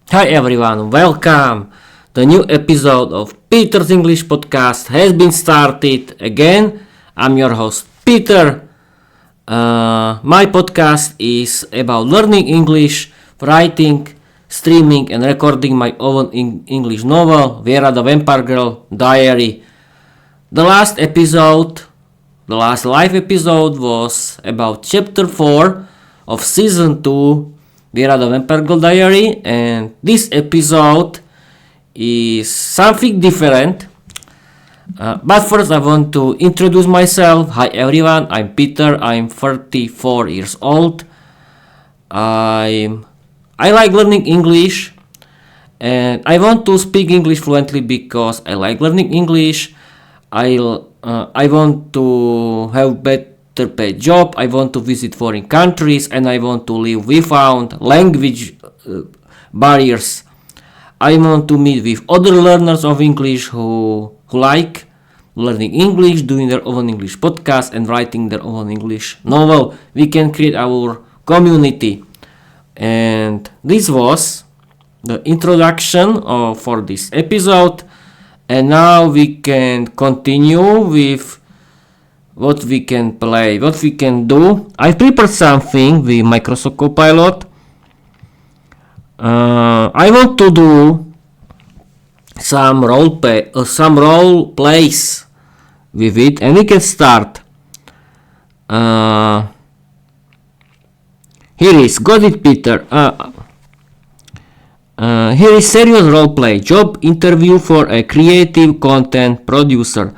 Hi everyone, welcome! The new episode of Peter's English podcast has been started again. I'm your host Peter. My podcast is about learning English, writing, streaming and recording my own English novel, Viera the Vampire Girl Diary. The last live episode was about chapter 4 of season 2, Viera the Vampire Girl Diary, and this episode is something different. But first I want to introduce myself. Hi everyone, I'm Peter, I'm 34 years old. I like learning English and I want to speak English fluently because I like learning English. I want to have better paid job, I want to visit foreign countries, and I want to live without language barriers. I want to meet with other learners of English who like learning English, doing their own English podcast and writing their own English novel. We can create our community. And this was the introduction for this episode. And now we can continue with what we can play, what we can do. I prepared something with Microsoft Copilot. I want to do some role plays with it, and we can start. Here is, got it, Peter. Here is serious role play. Job interview for a creative content producer.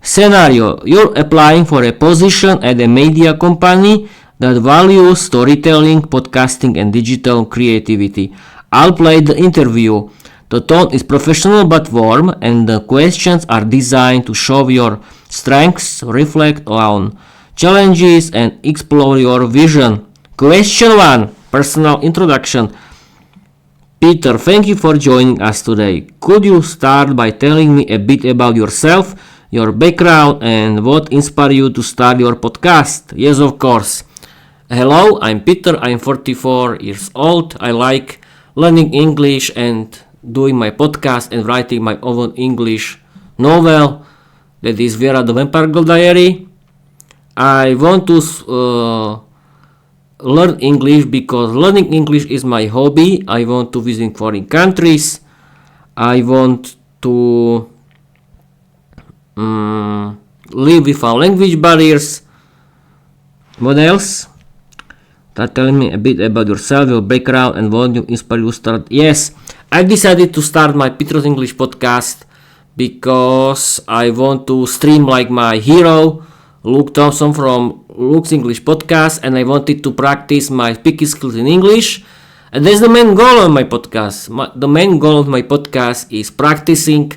Scenario: you're applying for a position at a media company that values storytelling, podcasting and digital creativity. I'll play the interview. The tone is professional but warm and the questions are designed to show your strengths, reflect on challenges and explore your vision. Question 1. Personal introduction. Peter, thank you for joining us today. Could you start by telling me a bit about yourself, your background, and what inspired you to start your podcast? Yes, of course. Hello, I'm Peter, I'm 44 years old. I like learning English and doing my podcast and writing my own English novel, that is Viera the Vampire Girl Diary. I want to learn English because learning English is my hobby. I want to visit foreign countries. I want to live without language barriers. What else? Tell me a bit about yourself, your background, and what you inspired you to start. Yes, I decided to start my Peter's English podcast because I want to stream like my hero, Luke Thompson from Luke's English podcast, and I wanted to practice my speaking skills in English. And that's the main goal of my podcast. The main goal of my podcast is practicing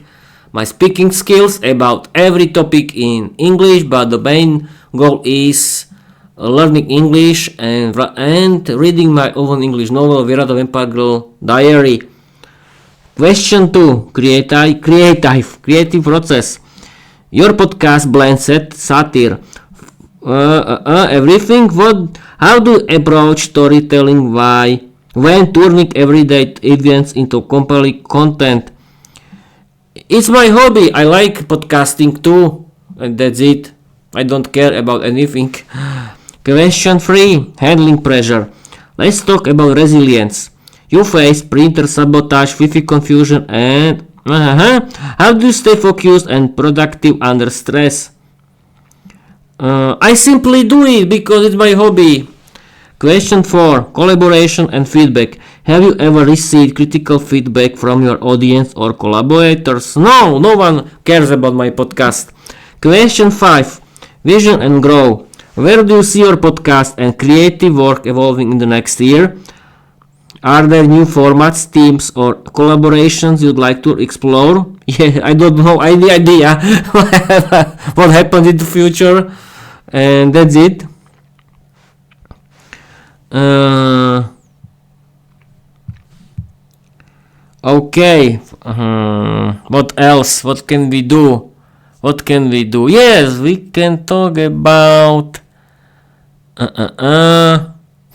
my speaking skills about every topic in English, but the main goal is learning English and reading my own English novel, Viera the Vampire Girl Diary. Question 2. Creative process. Your podcast blends satire, everything. How do you approach storytelling when turning everyday events into compelling content? It's my hobby. I like podcasting too, and that's it. I don't care about anything. Question 3. Handling pressure. Let's talk about resilience. You face printer sabotage, Wi-Fi confusion, and how do you stay focused and productive under stress? I simply do it because it's my hobby. Question 4. Collaboration and feedback. Have you ever received critical feedback from your audience or collaborators? No one cares about my podcast. Question 5. Vision and grow. Where do you see your podcast and creative work evolving in the next year? Are there new formats, themes, or collaborations you'd like to explore? Yeah, I don't know any idea what happens in the future. And that's it. Okay. What else? What can we do? Yes, we can talk about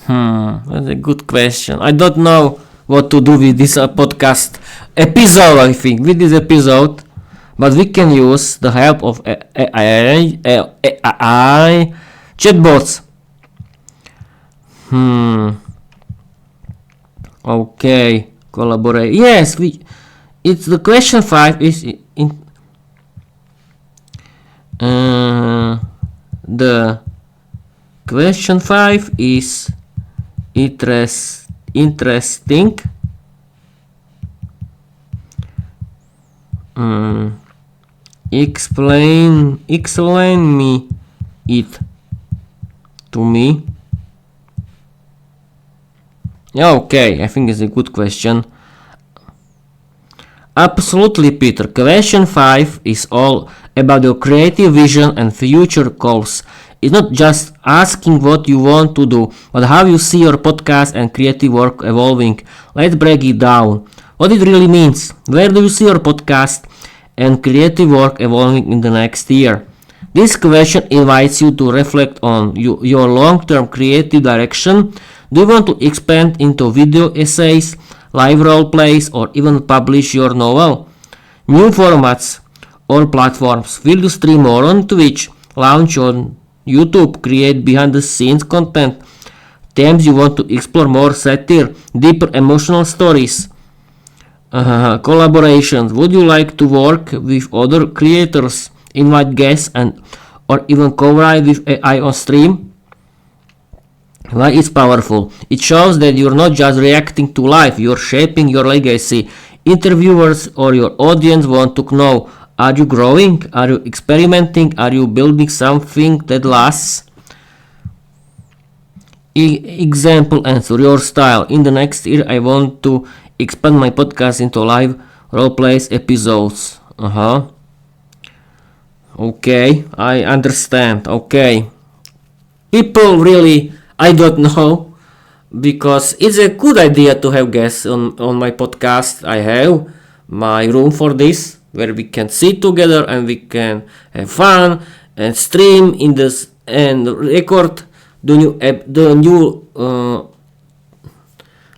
That's a good question. I don't know what to do with this podcast episode, I think, with this episode. But we can use the help of AI chatbots. Okay, collaborate. Yes, it's the question 5 is in the question 5 is interesting. Explain me it to me. Okay, I think it's a good question. Absolutely, Peter. Question 5 is all about your creative vision and future goals. It's not just asking what you want to do, but how you see your podcast and creative work evolving. Let's break it down. What it really means. Where do you see your podcast and creative work evolving in the next year? This question invites you to reflect on your long-term creative direction. Do you want to expand into video essays, live role plays, or even publish your novel? New formats or platforms. Will you stream more on Twitch, launch on YouTube, create behind-the-scenes content? Themes you want to explore more satire, deeper emotional stories. Collaborations. Would you like to work with other creators, invite guests, or even co-write with AI on stream? Why it's powerful? It shows that you're not just reacting to life, you're shaping your legacy. Interviewers or your audience want to know, are you growing? Are you experimenting? Are you building something that lasts? Example answer, your style. In the next year, I want to expand my podcast into live roleplays episodes. Okay, I understand. Okay. People really, I don't know, because it's a good idea to have guests on my podcast. I have my room for this, where we can sit together and we can have fun and stream in this and record the new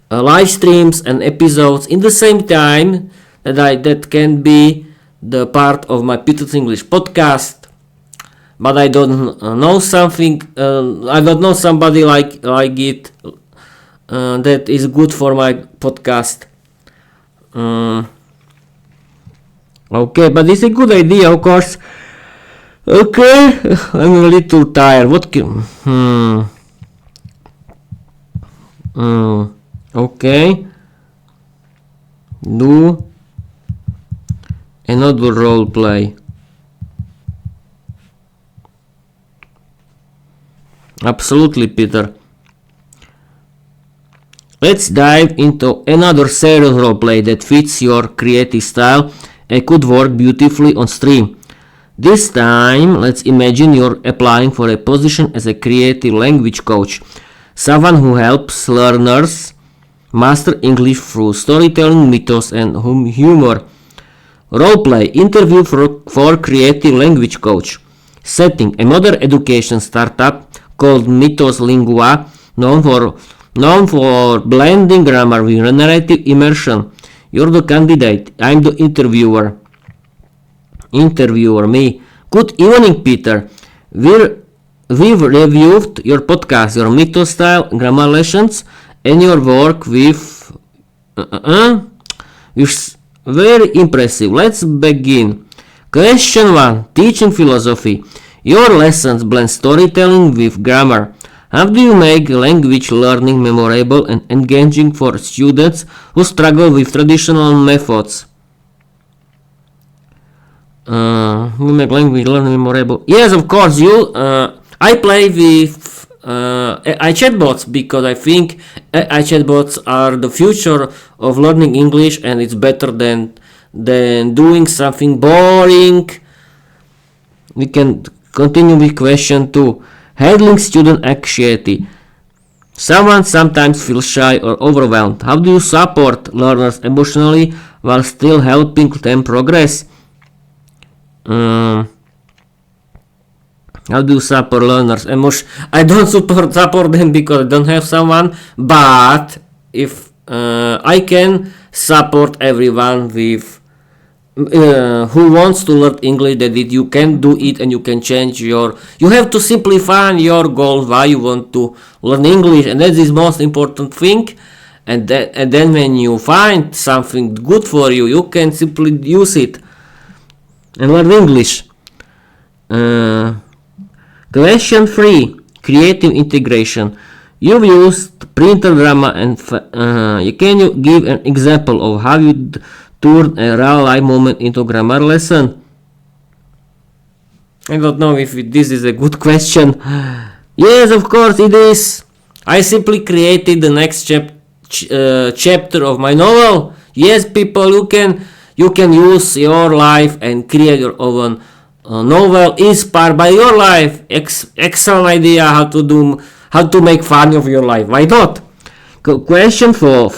live streams and episodes in the same time that can be the part of my Peter's English podcast. But I don't know something. I don't know somebody like it that is good for my podcast. Okay, but it's a good idea, of course. Okay, I'm a little tired. Okay. Do another role play. Absolutely, Peter. Let's dive into another serious roleplay that fits your creative style and could work beautifully on stream. This time, let's imagine you're applying for a position as a creative language coach, someone who helps learners master English through storytelling, mythos, and humor. Roleplay interview for creative language coach. Setting: a modern education startup called Mythos Lingua, known for blending grammar with narrative immersion. You're the candidate. I'm the interviewer. Me. Good evening, Peter. We've reviewed your podcast, your Mythos style grammar lessons, and your work with very impressive. Let's begin. Question 1. Teaching philosophy. Your lessons blend storytelling with grammar. How do you make language learning memorable and engaging for students who struggle with traditional methods? We make language learning memorable. Yes, of course. I play with AI chatbots because I think AI chatbots are the future of learning English, and it's better than doing something boring. We can continue with question 2. Handling student anxiety. Someone sometimes feels shy or overwhelmed. How do you support learners emotionally while still helping them progress? How do you support learners emotionally? I don't support them because I don't have someone, but if I can support everyone with who wants to learn English, that you can do it and you can change you have to simply find your goal, why you want to learn English, and that is most important thing. And then when you find something good for you, you can simply use it and learn English. Question 3. Creative integration. You've used printer drama and can you give an example of how you turn a real life moment into grammar lesson? I don't know if this is a good question. Yes, of course it is. I simply created the next chapter of my novel. Yes, people, you can use your life and create your own novel inspired by your life. Excellent idea how to make fun of your life. Why not? Question 4.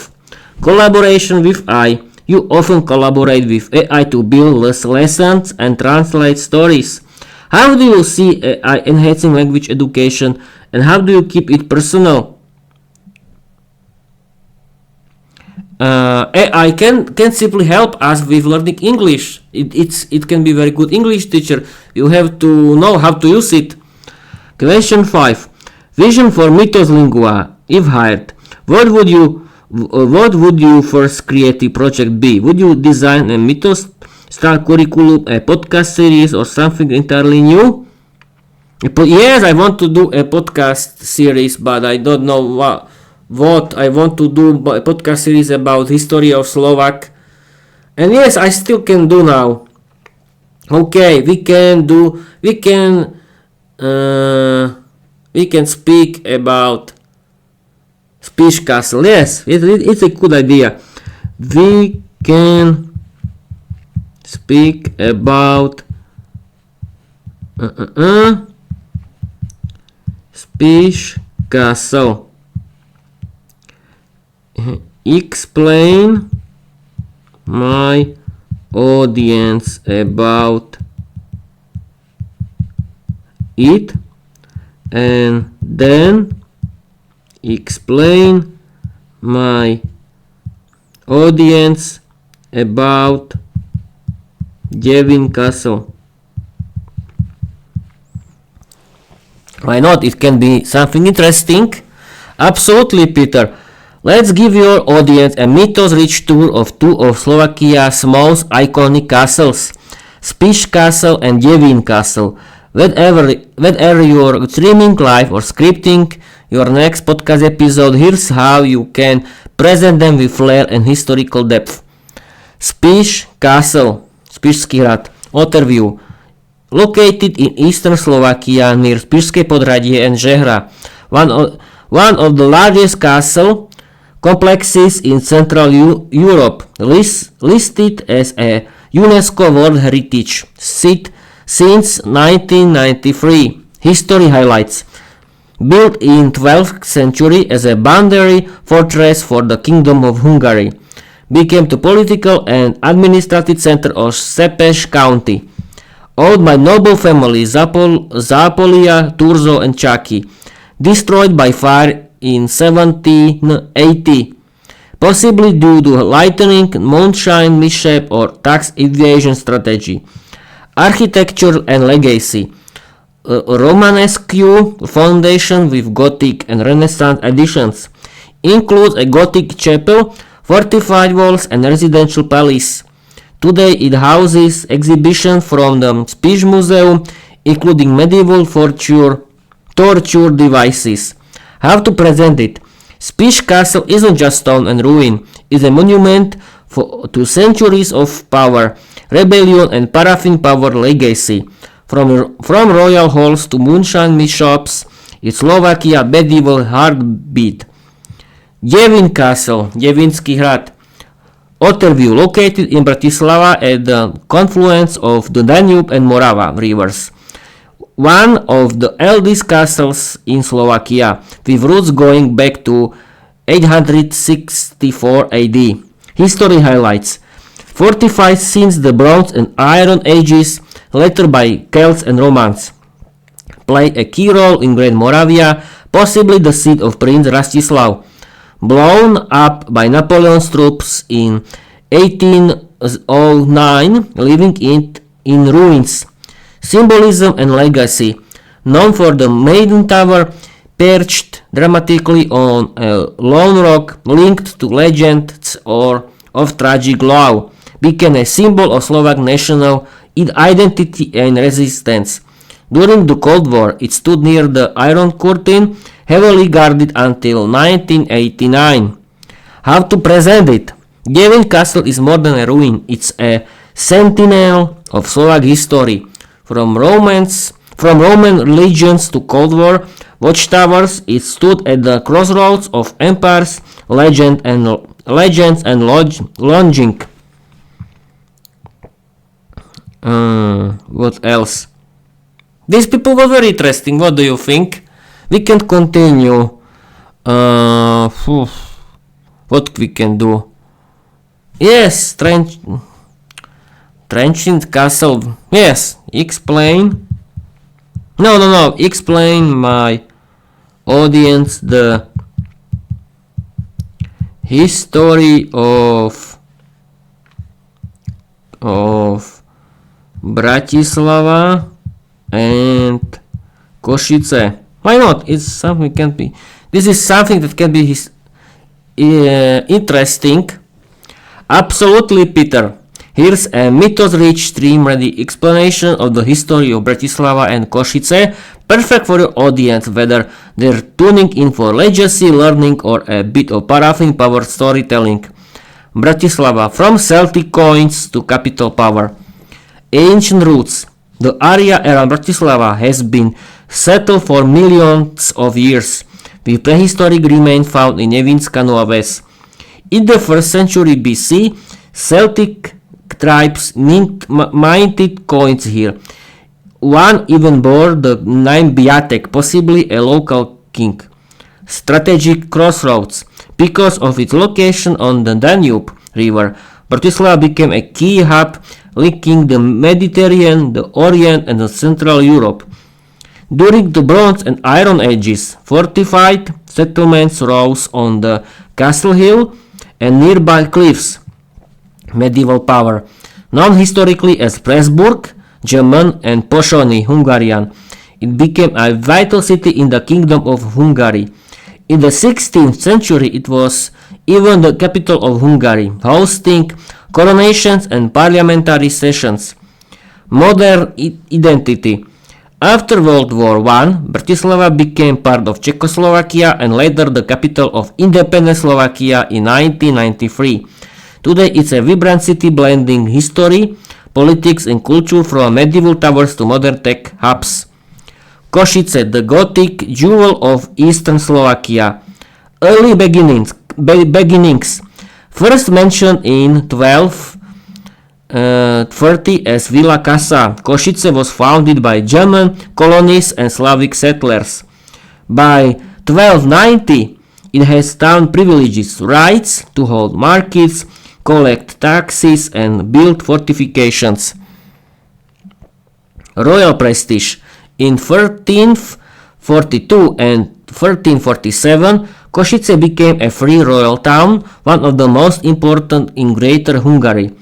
Collaboration with AI. You often collaborate with AI to build lessons and translate stories. How do you see AI enhancing language education, and how do you keep it personal? AI can simply help us with learning English. It can be very good English teacher. You have to know how to use it. Question 5. Vision for Mythos Lingua. If hired, what would your first creative project be? Would you design a Mythos style curriculum, a podcast series, or something entirely new? Yes, I want to do a podcast series, but I don't know what I want to do. A podcast series about history of Slovak, and yes, I still can do now. Okay, we can speak about Spiš Castle. Yes, it's a good idea. We can speak about Spiš Castle. Explain my audience about it, and then explain my audience about Devín Castle. Why not? It can be something interesting. Absolutely, Peter. Let's give your audience a mythos-rich tour of two of Slovakia's most iconic castles, Spiš Castle and Devín Castle. Whether you're streaming live or scripting your next podcast episode, here's how you can present them with flair and historical depth. Spiš Castle, Spišský hrad. Overview. Located in eastern Slovakia near Spišské Podhradie and Žehra, one of the largest castle complexes in Central Europe, listed as a UNESCO World Heritage Site since 1993. History highlights. Built in 12th century as a boundary fortress for the Kingdom of Hungary, became the political and administrative center of Spiš County. Owned by noble families Zápolia, Turzo and Čáky. Destroyed by fire in 1780, possibly due to lightning, moonshine mishap or tax evasion strategy. Architecture and legacy. Romanesque foundation with Gothic and Renaissance additions. Includes a Gothic chapel, fortified walls and residential palace. Today it houses exhibitions from the Spiš Museum, including medieval torture devices. How to present it? Spiš Castle isn't just stone and ruin. It's a monument to centuries of power, rebellion and paraffin-powered legacy. From royal halls to moonshine shops, it's Slovakia medieval heartbeat. Devín Castle, Devinský hrad. Overview. Located in Bratislava at the confluence of the Danube and Morava rivers. One of the eldest castles in Slovakia, with roots going back to 864 AD. History highlights. Fortified since the Bronze and Iron Ages, later by Celts and Romans. Played a key role in Great Moravia, possibly the seat of Prince Rastislav. blown up by Napoleon's troops in 1809, leaving it in ruins. Symbolism and legacy. Known for the Maiden Tower, perched dramatically on a lone rock linked to legends or of tragic love, became a symbol of Slovak national identity and resistance. During the Cold War, it stood near the Iron Curtain, heavily guarded until 1989. How to present it? Devín Castle is more than a ruin, it's a sentinel of Slovak history. From Roman legions to Cold War watchtowers, it stood at the crossroads of empires, legends and longing. What else? These people were very interesting. What do you think? We can continue. What we can do? Yes, Trenchant Castle. Yes, explain. No. Explain my audience the history of Bratislava and Košice. Why not? It's something can be. This is something that can be interesting. Absolutely, Peter. Here's a mythos-rich, stream-ready explanation of the history of Bratislava and Košice, perfect for your audience, whether they're tuning in for legacy learning or a bit of paraffin-powered storytelling. Bratislava, from Celtic coins to capital power. Ancient roots. The area around Bratislava has been settled for millions of years, with prehistoric remains found in Nevínska Nová Ves. In the 1st century BC, Celtic tribes minted coins here. One even bore the name Biatek, possibly a local king. Strategic crossroads. Because of its location on the Danube River, Bratislava became a key hub linking the Mediterranean, the Orient, and the Central Europe. During the Bronze and Iron Ages, fortified settlements rose on the castle hill and nearby cliffs. Medieval power, known historically as Pressburg, German, and Pozsony, Hungarian. It became a vital city in the Kingdom of Hungary. In the 16th century, it was even the capital of Hungary, hosting coronations and parliamentary sessions. Modern identity. After World War I, Bratislava became part of Czechoslovakia and later the capital of independent Slovakia in 1993. Today it's a vibrant city blending history, politics and culture from medieval towers to modern tech hubs. Košice, the Gothic jewel of eastern Slovakia. Early beginnings. First mentioned in 1230 as Villa Casa. Košice was founded by German colonists and Slavic settlers. By 1290, it has town privileges, rights to hold markets, collect taxes, and build fortifications. Royal prestige. In 1342 and 1347, Košice became a free royal town, one of the most important in Greater Hungary.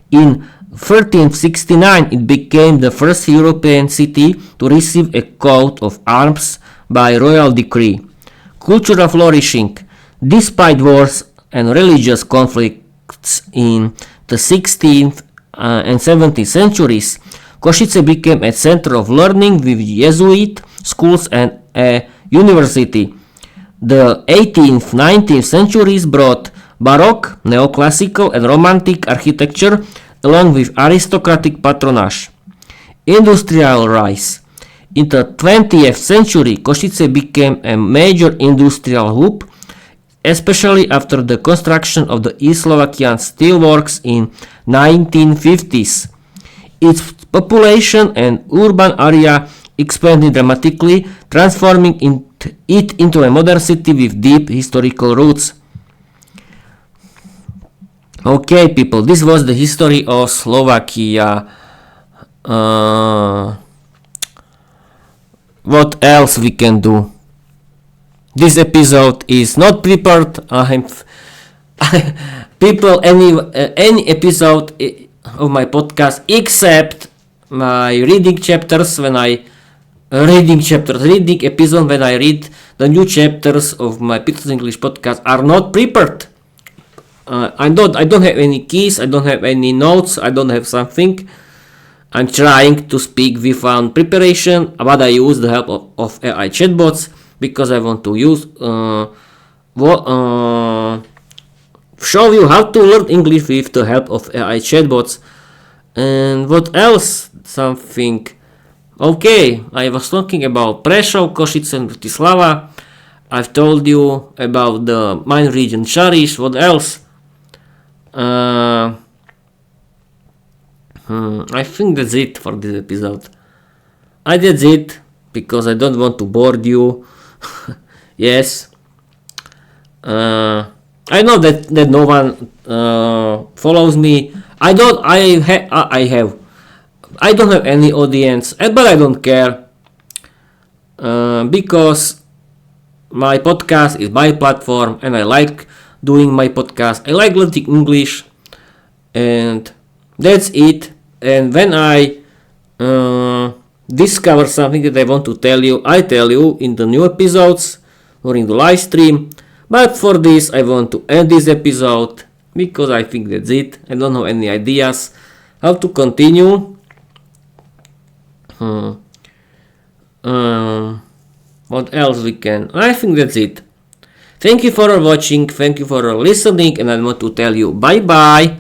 In 1369, it became the first European city to receive a coat of arms by royal decree. Cultural flourishing. Despite wars and religious conflicts in the 16th and 17th centuries, Košice became a center of learning with Jesuit schools and a university. The 18th, 19th centuries brought Baroque, neoclassical and romantic architecture along with aristocratic patronage. Industrial rise. In the 20th century, Košice became a major industrial hub, especially after the construction of the East Slovakian steelworks in 1950s. Its population and urban area expanded dramatically, transforming it into a modern city with deep historical roots. Okay, people, this was the history of Slovakia. What else we can do? This episode is not prepared. People, any episode of my podcast except my reading episodes when I read the new chapters of my Pittsburgh English podcast are not prepared. I don't have any keys, I don't have any notes, I don't have something. I'm trying to speak without preparation, but I use the help of AI chatbots because I want to show you how to learn English with the help of AI chatbots. And what else? Something. Okay, I was talking about Prešov, Košice and Bratislava. I've told you about the mine region Šariš. What else? I think that's it for this episode. I did it because I don't want to bore you. Yes. I know that no one follows me. I don't have any audience, but I don't care because my podcast is my platform and I like doing my podcast. I like learning English, and that's it. And when I discover something that I want to tell you, I tell you in the new episodes or in the live stream. But for this, I want to end this episode because I think that's it. I don't have any ideas how to continue. What else we can? I think that's it. Thank you for watching. Thank you for listening, and I want to tell you bye bye.